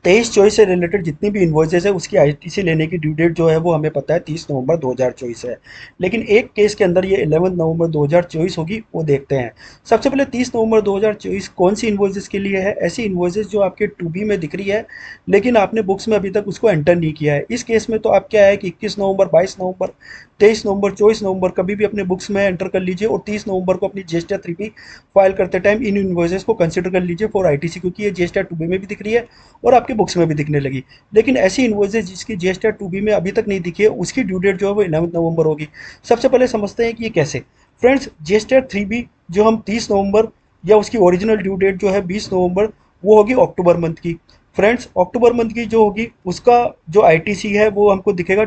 23-24 से रिलेटेड जितनी भी इन्वॉइसेस है उसकी आईटीसी लेने की ड्यू डेट जो है वो हमें पता है 30 नवंबर 2024 है। लेकिन एक केस के अंदर ये 11 नवंबर 2024 होगी, वो देखते हैं। सबसे पहले 30 नवंबर 2024 कौन सी इन्वॉइसेस के लिए है? ऐसी इन्वॉइसेस जो आपके टू बी में दिख रही है लेकिन आपने बुक्स में अभी तक उसको एंटर नहीं किया है। इस केस में तो आप क्या है कि 21 नवंबर, 22 नवंबर, 23 नवंबर, 24 नवंबर कभी भी अपने बुक्स में एंटर कर लीजिए और 30 नवंबर को अपनी जीएसटी 3B फाइल करते टाइम इन इन्वॉइसेस को कंसिडर कर लीजिए फॉर आईटीसी, क्योंकि ये जीएसटी 2B में भी दिख रही है और आपके बुक्स में भी दिखने लगी। लेकिन ऐसी इन्वॉइसेस जिसकी जीएसटी 2B में अभी तक नहीं दिखी है उसकी ड्यू डेट जो है वो 11 नवंबर होगी। सबसे पहले समझते हैं कि ये कैसे। फ्रेंड्स, जीएसटी 3B जो हम 30 नवंबर या उसकी ओरिजिनल ड्यू डेट जो है 20 नवंबर, वो होगी अक्टूबर मंथ की। फ्रेंड्स, अक्टूबर मंथ की जो होगी उसका जो आईटीसी है वो हमको दिखेगा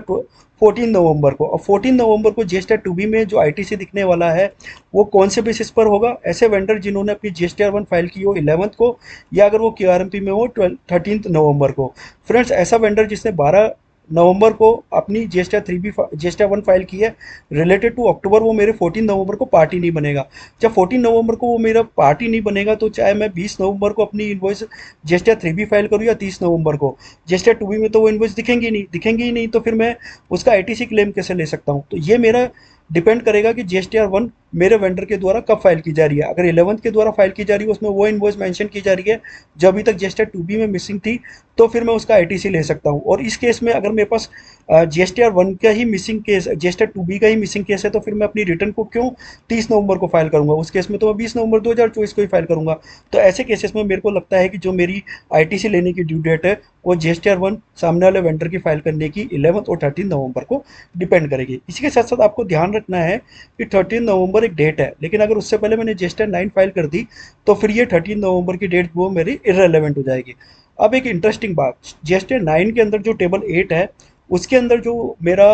14 नवंबर को। और 14 नवंबर को जीएसटी 2B में जो आईटीसी दिखने वाला है वो कौन से बेसिस पर होगा? ऐसे वेंडर जिन्होंने अपनी जीएसटी 1 फाइल की हो 11th को, या अगर वो क्यूआरएमपी में हो 13 नवंबर को। फ्रेंड्स, ऐसा वेंडर जिसने 12 नवंबर को अपनी जीएसटी 1 फाइल की है रिलेटेड टू अक्टूबर, वो मेरे 14 नवंबर को पार्टी नहीं बनेगा। जब 14 नवंबर को वो मेरा पार्टी नहीं बनेगा तो चाहे मैं 20 नवंबर को अपनी इन्वॉइस जीएसटी 3B फाइल करूँ या 30 नवंबर को, जीएसटी 2B में तो वो इन्वॉइस दिखेंगी ही नहीं, तो फिर मैं उसका आईटीसी क्लेम कैसे ले सकता हूँ? तो ये मेरा डिपेंड करेगा कि जीएसटी 1 मेरे वेंडर के द्वारा कब फाइल की जा रही है। अगर 11th के द्वारा फाइल की जा रही है, उसमें वो इन्वॉइस मेंशन की जा रही है जो अभी तक जीएसटी 2B में मिसिंग थी, तो फिर मैं उसका आईटीसी ले सकता हूँ। और इस केस में अगर मेरे पास जीएसटी 1 का ही मिसिंग केस, जीएसटी 2B का ही मिसिंग केस है, तो फिर मैं अपनी रिटर्न को क्यों 30 नवंबर को फाइल करूंगा? उस केस में तो मैं 20 नवंबर 2024 को ही फाइल करूंगा। तो ऐसे केसेस में मेरे को लगता है कि जो मेरी आईटीसी लेने की ड्यू डेट है वो जीएसटी 1 सामने वाले वेंडर की फाइल करने की 11 और 13 नवंबर को डिपेंड करेगी। इसी के साथ साथ आपको ध्यान रखना है कि 13 नवंबर एक डेट है, लेकिन अगर उससे पहले मैंने जीएसटी 9 फाइल कर दी तो फिर ये 13 नवंबर की डेट वो मेरी इररेलेवेंट हो जाएगी। अब एक इंटरेस्टिंग बात, जीएसटी 9 के अंदर जो टेबल 8 है उसके अंदर जो मेरा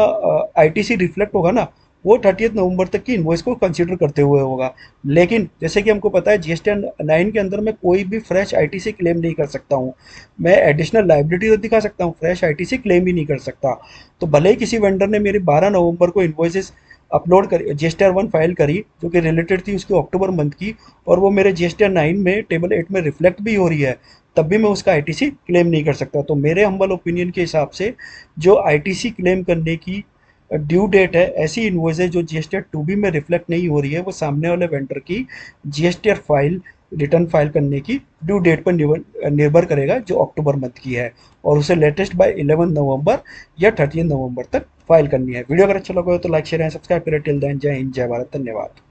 आईटीसी रिफ्लेक्ट होगा ना, वो 30 नवंबर तक की इन्वॉइस को कंसीडर करते हुए होगा। लेकिन जैसे कि हमको पता है जीएसटी 9 के अंदर मैं कोई भी फ्रेश आईटीसी क्लेम नहीं कर सकता हूँ। मैं एडिशनल लाइबिलिटी तो दिखा सकता हूँ, फ्रेश आईटीसी क्लेम ही नहीं कर सकता। तो भले ही किसी वेंडर ने मेरी 12 नवंबर को इन्वॉइसेस अपलोड करी, जीएसटी 1 फाइल करी जो कि रिलेटेड थी उसकी अक्टूबर मंथ की, और वो मेरे जीएसटी 9 में टेबल 8 में रिफ्लेक्ट भी हो रही है, तब भी मैं उसका आईटीसी क्लेम नहीं कर सकता। तो मेरे हम्बल ओपिनियन के हिसाब से जो आईटीसी क्लेम करने की ड्यू डेट है, ऐसी इन्वॉइसेज जो जीएसटी 2B में रिफ्लेक्ट नहीं हो रही है, वो सामने वाले वेंडर की जीएसटी फाइल रिटर्न फाइल करने की ड्यू डेट पर निर्भर करेगा जो अक्टूबर मंथ की है, और उसे लेटेस्ट बाय 11 नवंबर या 13 नवंबर तक फाइल करनी है। वीडियो अगर अच्छा लगा हो तो लाइक शेयर एंड सब्सक्राइब करें। टिल देन, जय हिंद, जय भारत, धन्यवाद।